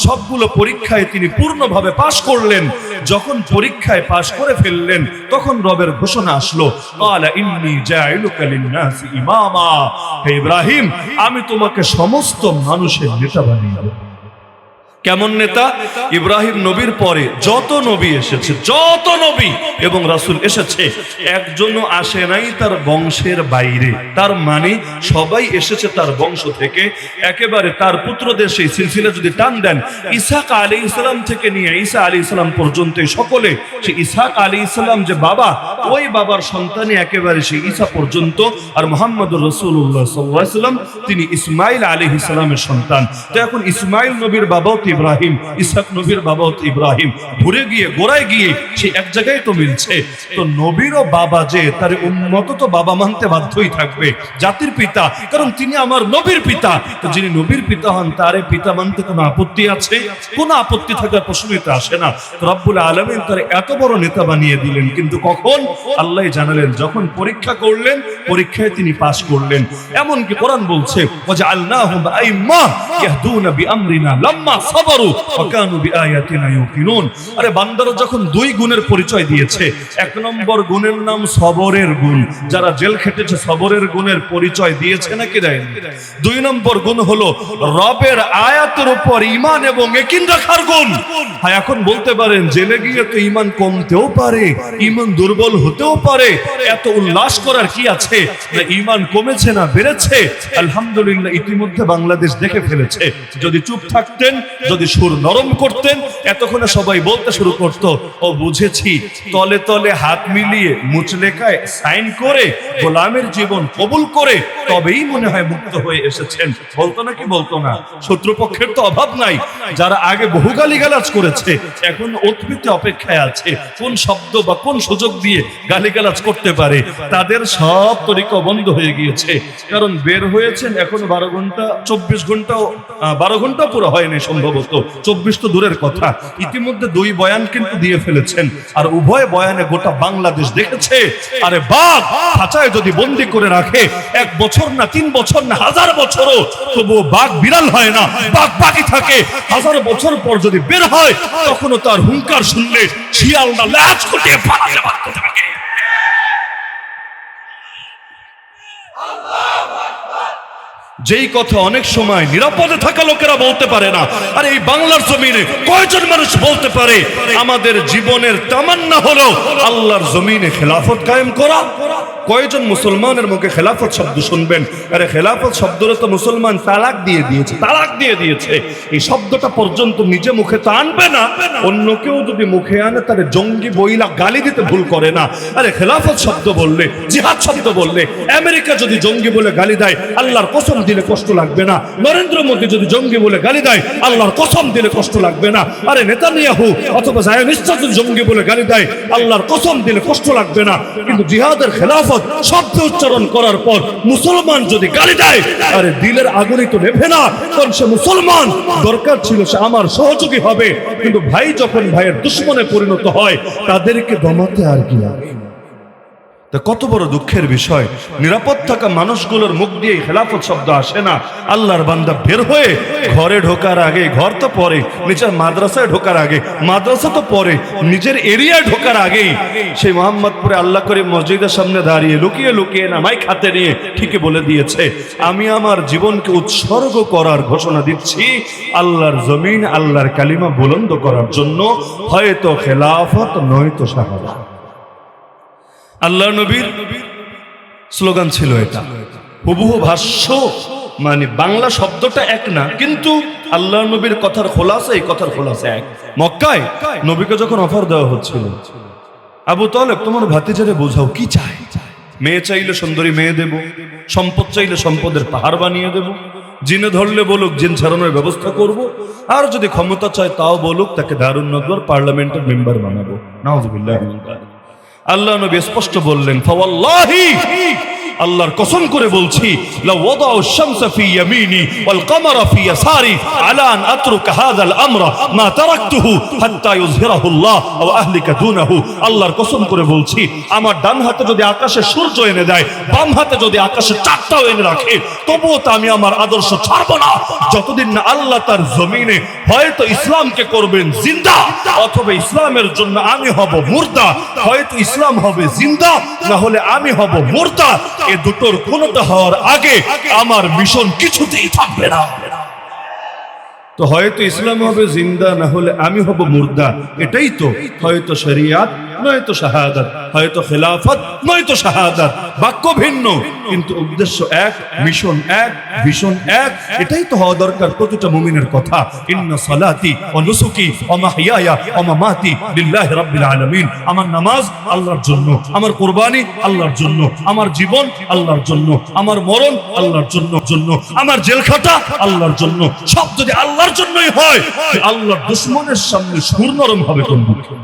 সবগুলো পরীক্ষায় তিনি পূর্ণভাবে পাশ করলেন। যখন পরীক্ষায় পাশ করে ফেললেন, তখন রবের ঘোষণা আসলো, ক্বালা ইন্নী জাইলুকা লিন-নাসি ইমামা, হে ইব্রাহিম, আমি তোমাকে সমস্ত মানুষের নেতা বানিয়ে দেব। কেমন নেতা? ইব্রাহিম নবীর পরে যত নবী এসেছে, যত নবী এবং রাসূল এসেছে, একজনও আসে নাই তার বংশের বাইরে। তার মানে সবাই এসেছে তার বংশ থেকে। একেবারে তার পুত্রদের সেই সিলসিলা যদি টান দেন, ইসহাক আলাইহিস সালাম থেকে নিয়ে ঈসা আলাইহিস সালাম পর্যন্ত সকলে, সে ইসহাক আলাইহিস সালাম যে বাবা, ওই বাবার সন্তানই একেবারে সেই ঈসা পর্যন্ত। আর মুহাম্মদুর রাসূলুল্লাহ সাল্লাল্লাহু আলাইহি ওয়াসাল্লাম তিনি ইসমাঈল আলাইহিস সালামের সন্তান। তো এখন ইসমাঈল নবীর বাবাও ইব্রাহিম, ইসহাক নবীর বাবাও ইব্রাহিম, ঘুরে গিয়ে গোড়ায় গিয়ে সে এক জায়গায় তো মিলছে। তো নবীরও বাবা যে, তার উম্মত তো বাবা মানতে বাধ্যই থাকবে, জাতির পিতা, কারণ তিনি আমার নবীর পিতা। তো যিনি নবীর পিতা হন তারে পিতা মানতে কোনো আপত্তি আছে? কোনো আপত্তি থাকার প্রশ্নই তো আসে না। রব্বুল আলামিন তার এত বড় নেতা বানিয়ে দিলেন, কিন্তু কখন? আল্লাহ জানালেন, যখন পরীক্ষা করলেন, পরীক্ষায় তিনি পাশ করলেন। এমনকি কোরআন বলছে, ওয়াজআলনাহুম আইম্মা ইয়াহদুনা বিআমরিনা লাম্মা সাবারু ওয়া কানু বিআয়াতিনা ইউকিনুন। আরে বান্দারা যখন দুই গুণের পরিচয় দিয়েছে, এক নম্বর গুণের নাম সবরের গুণ, যারা জেল খেটেছে সবরের গুণের পরিচয় দিয়েছে নাকি দেয়নি? দুই নম্বর গুণ হলো রবের আয়াতের উপর ঈমান এবং ইয়াকিন রাখার গুণ। হ্যাঁ, এখন বলতে পারেন জেলে গিয়ে তো ঈমান কমতেও পারে, ঈমান দুর্বল হতেও পারে, এত উল্লাস করার কি আছে? না ঈমান কমেছে না বেড়েছে? আলহামদুলিল্লাহ ইতিমধ্যে বাংলাদেশ দেখে ফেলেছে। যদি চুপ থাকতেন, যদি সুর নরম করতেন, এতক্ষণে সবাই বলতে শুরু করত, ও বুঝেছি, তলে তলে হাত মিলিয়ে মুচলেকায় সাইন করে গোলামের জীবন কবুল করে তবেই মনে হয় মুক্ত হয়ে এসেছেন। বলতো নাকি বলতো না? শত্রুপক্ষের তো অভাব নাই, যারা আগে বহু গালিগালাজ করেছে এখন উৎপীড়িত অপেক্ষায় আছে কোন শব্দ বা কোন সুযোগ দিয়ে গালিগালাজ করতে পারে। তাদের সব তরিকা বন্ধ হয়ে গিয়েছে, কারণ বের হয়েছেন এখন 12 ঘন্টা 24 ঘন্টাও 12 ঘন্টা পুরো হয়নি, সম্ভবত 24 তো দূরের কথা। ইতিমধ্যে 2 বয়ান কিন্তু দিয়ে ফেলেছেন, আর উভয় বয়ানে গোটা বাংলাদেশ দেখেছে। আরে বাঘ খাঁচায় যদি বন্দি করে রাখে 1 বছর না 3 বছর না 1000 বছরও, তবুও বাঘ বিড়াল হয় না, বাঘ বাকি থাকে। 1000 বছর পর যদি বের হয়, তখনও তার হুঙ্কার শুনলে শিয়ালটা ল্যাজ গুটিয়ে পালাতে বাধ্য থাকে। যেই কথা অনেক সময় নিরাপদে থাকা লোকেরা বলতে পারে না, আর এই বাংলার জমিনে কয়জন মানুষ বলতে পারে আমাদের জীবনের তামান্না হলো আল্লাহর জমিনে খেলাফত কায়েম করা? কয়জন মুসলমানের মুখে খেলাফত শব্দ শুনবেন? আরে খেলাফত শব্দটা তো মুসলমান তালাক দিয়ে দিয়েছে, তালাক দিয়ে দিয়েছে। এই শব্দটা পর্যন্ত নিজে মুখে তো আনবে না, অন্য কেউ যদি মুখে আনে তাহলে জঙ্গি বইলা গালি দিতে ভুল করে না। আরে খেলাফত শব্দ বললে, জিহাদ শব্দ বললে, আমেরিকা যদি জঙ্গি বলে গালি দেয়, আল্লাহর কসম দিলে কষ্ট লাগবে না? নরেন্দ্র মোদী যদি জঙ্গি বলে গালি দেয়, আল্লাহর কসম দিলে কষ্ট লাগবে না? আরে নেতানিয়াহু অথবা জায়োনিস্ট যদি জঙ্গি বলে গালি দেয়, আল্লাহর কসম দিলে কষ্ট লাগবে না? কিন্তু জিহাদের খেলাফত শব্দ উচ্চারণ করার পর মুসলমান যদি গালি দেয়, আরে দিলের আগুনই তো নেভে না, কারণ সে মুসলমান। দরকার ছিল সে আমার সহযোগী হবে, কিন্তু ভাই যখন ভাইয়ের দুশ্মনে পরিণত হয়, তাদেরকে দমাতে আর কি লাগে? তা কত বড় দুঃখের বিষয়, নিরাপদ থাকা মানুষগুলোর মুখ দিয়ে খেলাফত শব্দ আসে না। আল্লাহর বান্দা বের হয়ে ঘরে ঢোকার আগে, ঘর তো পরে, নিজের মাদ্রাসায় ঢোকার আগে, মাদ্রাসা তো পরে, নিজের এরিয়ায় ঢোকার আগেই সেই মোহাম্মদপুরে আল্লাহ করে মসজিদের সামনে দাঁড়িয়ে লুকিয়ে লুকিয়ে নামাই খাতে নিয়ে ঠিকই বলে দিয়েছে, আমি আমার জীবনকে উৎসর্গ করার ঘোষণা দিচ্ছি আল্লাহর জমিন, আল্লাহর কালিমা বুলন্দ করার জন্য, হয়তো খেলাফত নয়তো শাহাদাত। আল্লাহ নবীর স্লোগান ছিল এটা। হুবহু ভাষ্য মানে বাংলা শব্দটা এক না, কিন্তু আল্লাহ নবীর কথার খোলাসা, এই কথার খোলাসা এক। মক্কায় নবীকে যখন অফার দেওয়া হচ্ছিল, আবু তালেব তোমার ভাতিজারে বোঝাও কি চায়। মেয়ে চাইলে সুন্দরী মেয়ে দেব, সম্পদ চাইলে সম্পদের পাহাড় বানিয়ে দেব, জিনে ধরলে বলুক জিন ছাড়ানোর ব্যবস্থা করব, আর যদি ক্ষমতা চায় তাও বলুক তাকে দারুন নদওয়ার পার্লামেন্টের মেম্বার বানাবো। নাউযুবিল্লাহি মিন যালিক। আল্লাহ নবী স্পষ্ট বললেন, ফাওয়াল্লাহি, আল্লাহর কসম করে বলছি, লা ওয়াদাউ শামসা ফি ইয়ামিনি ওয়াল কমারা ফি ইয়াসারি আলা আন আতরুকা হাযাল আমরা মা তারাকতুহু হাত্তা ইউযহিরাহু আল্লাহ ওয়া আহলিকা দুনাহু। আল্লাহর কসম করে বলছি, আমার ডান হাতে যদি আকাশে সূর্য এনে দেয়, বাম হাতে যদি আকাশে চাঁদটাও এনে রাখে, তবুও তো আমি আমার আদর্শ ছাড়ব না, যতদিন না আল্লাহ তার জমিনে হয়তো ইসলামকে করবেন জিন্দা, অথবা ইসলামের জন্য আমি হব মুর্দা। হয়তো ইসলাম হবে জিন্দা, না হলে আমি হব মুর্দা। এ দুটোর কোনটা হওয়ার আগে আমার মিশন কিছুতেই থাকবে না। তো হয়তো ইসলাম হবে জিন্দা, না হলে আমি হব মুর্দা। এটাই তো, হয়তো শরিয়াত নয়তো শাহাদাত, হয়তো খেলাফত নয়তো শাহাদাত। বাক্য ভিন্ন কিন্তু উদ্দেশ্য এক, মিশন এক, ভিশন এক। এটাই তো হওয়া দরকার প্রতিটা মুমিনের কথা। ইন্না সালাতি ওয়া নুসুকি ওয়া মাহইয়ায়া ওয়া মামাতি লিল্লাহি রাব্বিল আলামিন। আমার নামাজ আল্লাহর জন্য, আমার কুরবানি আল্লাহর জন্য, আমার জীবন আল্লাহর জন্য, আমার মরণ আল্লাহর জন্য, আমার জেল খাটা আল্লাহর জন্য। সব যদি আল্লাহর জন্যই হয়, আল্লাহর দুশমনের সামনে সুর নরম হবে কোন বুকে?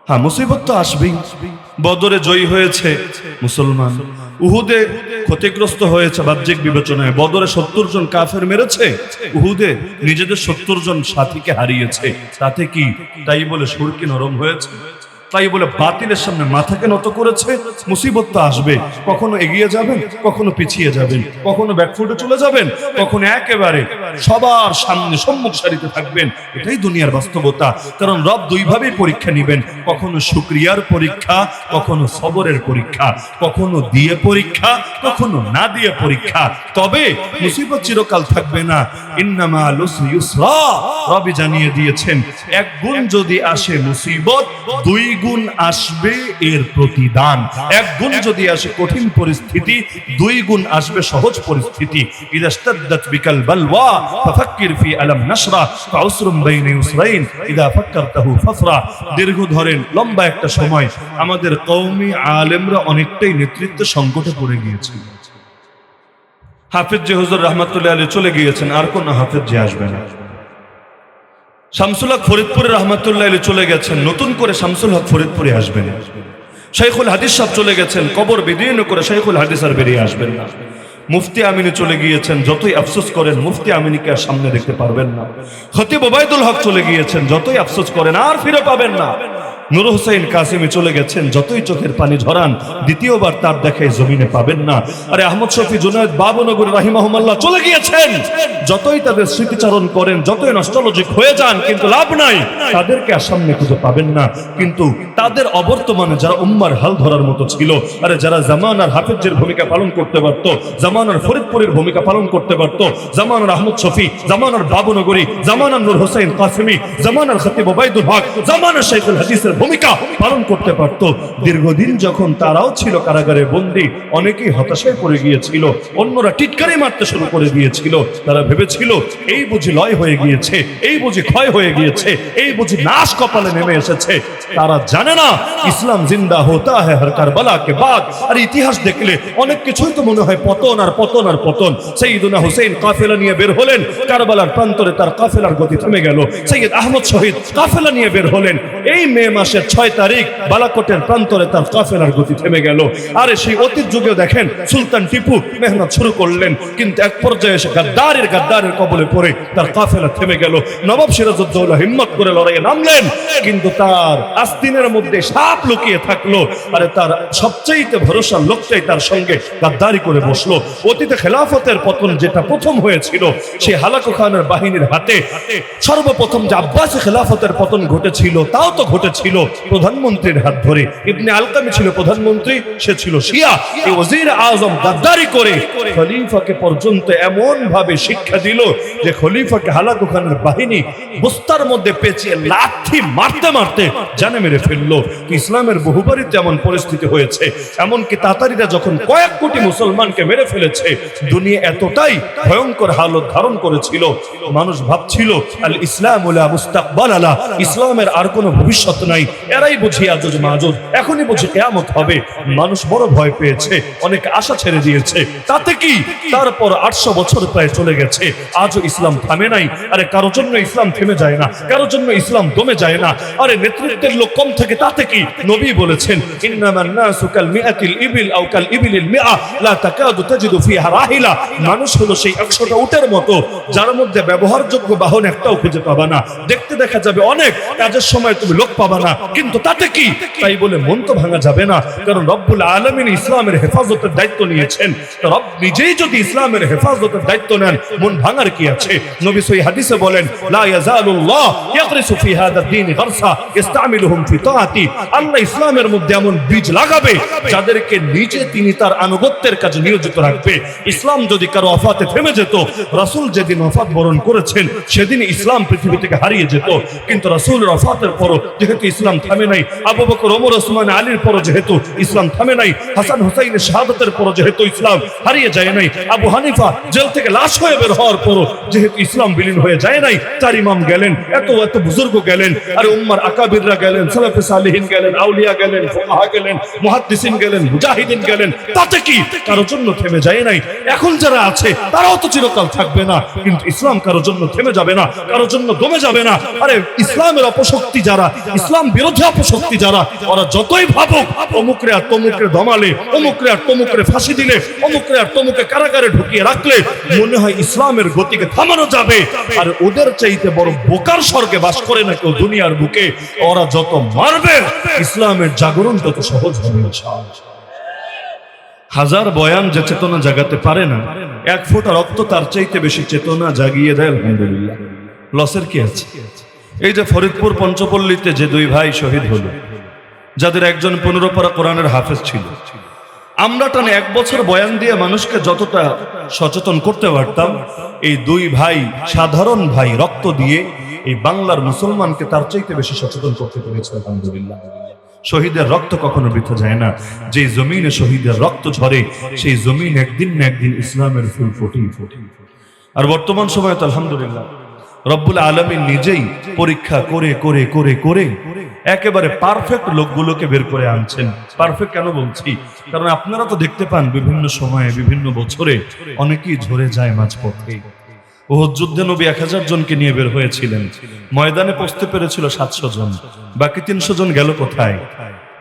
হ্যাঁ, মুসিবত তো আসবেই। বদরে জয়ী হয়েছে মুসলমান, উহুদে ক্ষতিগ্রস্ত হয়েছে বাহ্যিক বিবেচনায়। বদরে 70 জন কাফের মেরেছে, উহুদে নিজেদের 70 জন সাথীকে হারিয়েছে। তাতে কি তাই বলে সুর কি নরম হয়েছে? তাই বলে বাতিলের সামনে মাথাকে নত করেছে? মুসিবত তো আসবে, কখনো এগিয়ে যাবেন, কখনো পিছিয়ে যাবেন, কখনো ব্যাকফুটে চলে যাবেন, কখনো একেবারে সবার সামনে সম্মুখ সারিতে থাকবেন। এটাই দুনিয়ার বাস্তবতা। কারণ রব দুইভাবে পরীক্ষা নিবেন, কখনো শুকরিয়ার পরীক্ষা, কখনো সবরের পরীক্ষা, কখনো দিয়ে পরীক্ষা, কখনো না দিয়ে পরীক্ষা। তবে মুসিবত চিরকাল থাকবে না। ইন্নামা লুসরি ইউসরা, রবি জানিয়ে দিয়েছেন, এক গুণ যদি আসে মুসিবত, 2 গুণ আসবে এর প্রতিদান। এক গুণ যদি আসে কঠিন পরিস্থিতি, 2 গুণ আসবে সহজ পরিস্থিতি। ইযা ইশতাদ্দাত বিকাল বালওয়া ফাফাক্কির ফি আলাম নাশরা ফাউসরুম বাইনা ইউসরাইন ইযা ফাক্কারতাহু ফাফরা। দীর্ঘ ধরেন লম্বা একটা সময় আমাদের কওমি আলেমরা অনেকটাই নেতৃত্ব সংকটে পড়ে গিয়েছিল। হাফেজ যে হুজুর রাহমাতুল্লাহ আলাইহি চলে গিয়েছেন, আর কোন হাফেজ যে আসবে না। শামসুল হক ফরিদপুরে রহমতুল্লাহ আলাইহি চলে গেছেন, নতুন করে শামসুল হক ফরিদপুরে আসবেন। শাইখুল হাদিস সাহেব চলে গেছেন, কবর বিদীর্ণ করে শাইখুল হাদিস আর বেরিয়ে আসবেন না। মুফতি আমিনী চলে গিয়েছেন, যতই আফসোস করেন মুফতি আমিনীকে আর সামনে দেখতে পারবেন না। খতিব ওবায়দুল হক চলে গিয়েছেন, যতই আফসোস করেন আর ফিরে পাবেন না। নূর হোসেন কাসেমি চলে গেছেন, যতই চোখের পানি ঝরান দ্বিতীয়বার তার দেখায় জমিনে পাবেন না। আরে আহমদ শফি জুনায়েদ বাবুনগরী রাহিমাহুল্লাহ চলে গিয়েছেন, যতই তাদের স্মৃতিচারণ করেন, যতই নস্টালজিক হয়ে যান, কিন্তু লাভ নাই, তাদেরকে আর সামনে খুঁজে পাবেন না। কিন্তু তাদের অবর্তমানে যারা উম্মার হাল ধরার মতো ছিল, আরে যারা জামানার হাফেজের ভূমিকা পালন করতে পারত, জামানার ফরিদপুরের ভূমিকা পালন করতে পারত, জামানার আহমদ শফি, জামানার বাবুনগরী, জামানার নূর হোসেন কাসেমি, জামানার খতিব ওবায়দুল হক, জামানার শাইখুল হাদিসের ভূমিকা পালন করতে পারত। দীর্ঘদিন যখন তারাও ছিল কারাগারে বন্দী, অনেকেই হতাশায় পড়ে গিয়েছিল, অন্যরা টিটকারি মারতে শুরু করে দিয়েছিল। তারা ভেবেছিল এই বুঝি লয় হয়ে গিয়েছে, এই বুঝি ক্ষয় হয়ে গিয়েছে, এই বুঝি নাশ কপালে নেমে এসেছে। তারা জানে না ইসলাম জিন্দা হোতা হ্যায় হর কারবালা কে বাদ। আর ইতিহাস দেখলে অনেক কিছুই তো মনে হয় পতন আর পতন আর পতন। সাইয়্যিদুনা হুসাইন কাফেলা নিয়ে বের হলেন, কারবালার প্রান্তরে তার কাফেলার গতি থেমে গেল। সৈয়দ আহমদ শহীদ কাফেলা নিয়ে বের হলেন, এই মে মাসের 6 তারিখ বালাকোটের প্রান্তরে তার কাফেলার গতি থেমে গেল। আরে সেই অতীত যুগে দেখেন সুলতান টিপু মেহনত শুরু করলেন, কিন্তু এক পর্যায়ে এসে গাদ্দারের কবলে পড়ে তার কাফেলা থেমে গেল। নবাব সিরাজউদ্দৌলা হিম্মত করে লড়াইয়ে নামলেন, কিন্তু তার আস্তিনের মধ্যে সাপ লুকিয়ে থাকলো। আরে তার সবচাইতে ভরসার লোকটাই তার সঙ্গে গাদ্দারি করে বসলো। অতীতে খেলাফতের পতন যেটা প্রথম হয়েছিল, সেই হালাকু খানের বাহিনীর হাতে সর্বপ্রথম যে আব্বাসী খেলাফতের পতন ঘটেছিল, তাও তো ঘটেছিল প্রধানমন্ত্রীর হাত ধরে। ইবনে আলকামি ছিল প্রধানমন্ত্রী, সে ছিল শিয়া। এই ওজির আজম গাদ্দারি করে খলিফাকে পর্যন্ত এমন ভাবে শিক্ষা দিল যে খলিফাকে হালাকু খানের বাহিনী বস্তার মধ্যে পেঁচিয়ে লাথি মারতে মারতে জানে মেরে ফেললো। ইসলামের বহুবারই তেমন পরিস্থিতি হয়েছে। এমনকি তাতারিরা যখন কয়েক কোটি মুসলমানকে মেরে ফেলেছে, দুনিয়া এতটাই ভয়ঙ্কর হালত ধারণ করেছিল, মানুষ ভাবছিল আল ইসলাম লা মুস্তাকবাল লা, ইসলামের আর কোনো ভবিষ্যৎ নাই, এরাই বুঝি আজজ মাহুজ, এখনই বুঝি কিয়ামত হবে। মানুষ বড় ভয় পেয়েছে, অনেক আশা ছেড়ে দিয়েছে। তাতে কি, তারপর 800 বছর প্রায় চলে গেছে, আজও ইসলাম থামে নাই। আরে কারোর জন্য ইসলাম থেমে যায় না, কারোর জন্য ইসলাম দমে যায় না। আরে নেতৃত্বের লোক কম থাকে, তাতে কি? নবী বলেছেন ইন্নামান নাসু কাল মিআতিল ইবিল আও কাল ইবিলিল মিআ লা তাকাদু তাজিদু ফিহা রাহিলা। মানুষ হলো সেই 100টা উটের মতো, যার মধ্যে ব্যবহারযোগ্য বাহন একটাও খুঁজে পাবা না। দেখতে দেখা যাবে অনেক, কাজের সময় তুমি লোক পাবা না। কিন্তু তাতে কি, তাই বলে মন তো ভাঙা যাবে না, কারণ রব্বুল আলামিন ইসলামের হেফাজতের দায়িত্ব নিয়েছেন। তো রব নিজেই যদি ইসলামের হেফাজতের দায়িত্ব নেন, মন ভাঙার কি আছে? নবী সহিহ হাদিসে বলেন, লা ইয়াজালুল্লাহ ইয়াগরিসু ফি হাদা দ্বীন গারসা ইস্তামিলুহুম ফি তাআতি। আল্লাহ ইসলামের মধ্যে এমন বীজ লাগাবে যাদেরকে নিজে তিনি তার আনুগত্যের কাজে নিয়োজিত রাখবে। ইসলাম যদি কারো ওফাতে থেমে যেত, রাসূল যেদিন ওফাত বরণ করেছেন সেদিন ইসলাম পৃথিবী থেকে হারিয়ে যেত। কিন্তু রাসূলের ওফাতের পরও যেহেতু ইসলাম থামে নাই, আবু বকর, ওমর, ওসমান, আলীর পরও যেহেতু ইসলাম থামে নাই, হাসান হুসাইনের শাহাদাতের পরও যেহেতু ইসলাম হারিয়ে যায় নাই, আবু হানিফা জেল থেকে লাশ হয়ে বের হওয়ার পরও যেহেতু ইসলাম বিলীন হয়ে যায় নাই, চার ইমাম গেলেন, এত এত বুজুর্গ গেলেন, আর উম্মার আকাবিররা গেলেন, সালাফে সালেহিন গেলেন, আউলিয়া গেলেন, ফুকাহা গেলেন, মুহাদ্দিসিন গেলেন, মুজাহিদিন গেলেন, তাতে কি কারোর জন্য থেমে যায় নাই? এখন যারা আছে তারাও তো চিরকাল থাকবে না, কিন্তু ইসলাম কারোর জন্য থেমে যাবে না, কারোর জন্য দমে যাবে না। আরে ইসলামের অপশক্তি যারা, ইসলাম বিরোধী অপশক্তি যারা, ওরা যতই ভাবুক অমুকরে আর তমুকরে দমালে, অমুকরে আর তমুকরে ফাঁসি দিলে, অমুকরে আর তমুকে কারাগারে ঢুকিয়ে রাখলে মনে হয় ইসলামের গতিকে থামানো যাবে। আর ওদের চাইতে বড় বোকার স্বর্গে বাস করে না কেউ দুনিয়ার বুকে। ওরা যত মারবে ইসলামের জাগরণ তত সহজ হবে ইনশাআল্লাহ। হাজার বয়ান যে চেতনা জাগাতে পারে না, এক ফোঁটা রক্ত তার চাইতে বেশি চেতনা জাগিয়ে দেয় আলহামদুলিল্লাহ। লসের কি আছে? এই যে ফরিদপুর পঞ্চপল্লীতে যে দুই ভাই শহীদ হলো, যাদের একজন 15 পারা কোরআনের হাফেজ ছিল, আমরা টানে 1 বছর বয়ান দিয়ে মানুষকে যতটা সচেতন করতে পারতাম, এই দুই ভাই, সাধারণ ভাই, রক্ত দিয়ে এই বাংলার মুসলমানকে তার চাইতে বেশি সচেতন করতে পেরেছে আলহামদুলিল্লাহ। শহীদের রক্ত কখনো বৃথা যায় না। যে জমিনে শহীদের রক্ত ঝরে, সেই জমিন একদিন না একদিন ইসলামের ফুল ফোটেই ফোটে। আর বর্তমান সময়ে তো আলহামদুলিল্লাহ রব্বুল আলামিন নিজেই পরীক্ষা করে করে করে করে একেবারে পারফেক্ট লোকগুলোকে বের করে আনছেন। পারফেক্ট কেন বলছি? কারণ আপনারা তো দেখতে পান বিভিন্ন সময়ে বিভিন্ন বছরে অনেকেই ঝরে যায় মাঝপথে। উহুদ যুদ্ধে নবী 1000 জনকে নিয়ে বের হয়েছিলেন, ময়দানে পৌঁছতে পেরেছিল 700 জন, বাকি 300 জন গেল কোথায়?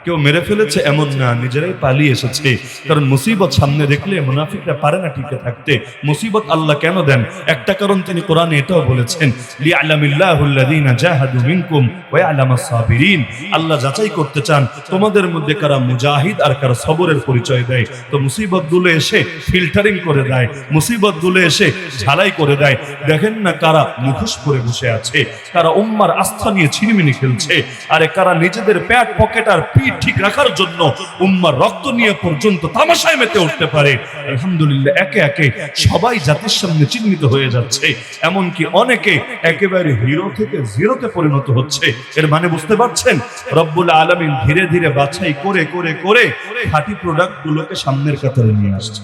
কেউ মেরে ফেলেছে এমন না, নিজেরাই পালিয়ে এসেছে। কারণ মুসিবত সামনে দেখলে মুনাফিকরা পারে না টিকে থাকতে। মুসিবত আল্লাহ কেন দেন? একটা কারণ তিনি কোরআনে এটাও বলেছেন, লিয়ালামিল্লাহুল্লাযীনা জাহাদু মিনকুম ওয়া ইয়ালামাস সাবিরিন। আল্লাহ যাচাই করতে চান তোমাদের মধ্যে কারা মুজাহিদ আর কারা সবরের পরিচয় দেয়। তো মুসিবতগুলো এসে ফিল্টারিং করে দেয়, মুসিবতগুলো এসে ঝালাই করে দেয়। দেখেন না কারা মুখোশ পরে বসে আছে, কারা উম্মার আস্থা নিয়ে ছিনিমিনি খেলছে, আরে কারা নিজেদের পেট পকেট আর পিঠ ঠিক রাখার জন্য উম্মার রক্ত নিয়ে পর্যন্ত তামাশায় মেতে উঠতে পারে। আলহামদুলিল্লাহ একে একে সবাই জাতির সামনে চিহ্নিত হয়ে যাচ্ছে, এমনকি অনেকে একেবারে হিরো থেকে জিরোতে পরিণত হচ্ছে। এর মানে বুঝতে পারছেন? রব্বুল আলামিন ধীরে ধীরে বাছাই করে করে করে খাঁটি প্রোডাক্ট গুলোকে সামনের কাতারে নিয়ে আসছে।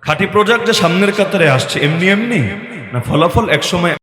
খাঁটি প্রোডাক্ট যে সামনের কাতারে আসছে এমনি এমনি না, ফলাফল একসময়